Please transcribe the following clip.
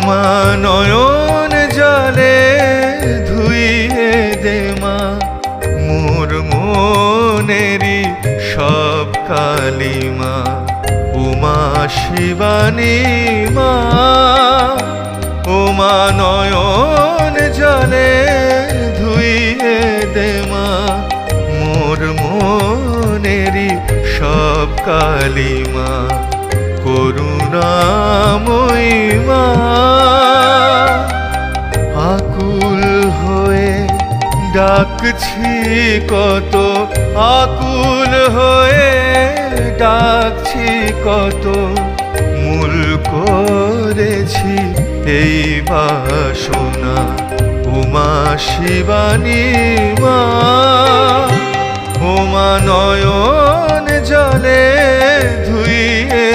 উমা নয়ন জলে ধুইয়ে দে মা মোর মনেরি সব কালিমা। উমা শিবানী মা উমা নয়ন জলে ধুইয়ে দে মা মোর মনেরি সব কালিমা। করুণাময়ী মা আকুল হয়ে ডাকছি কত, আকুল হয়ে ডাকছি কত, মূল করেছি এই বাসনা। উমা শিবানী মা উমা নয়ন জলে ধুইয়ে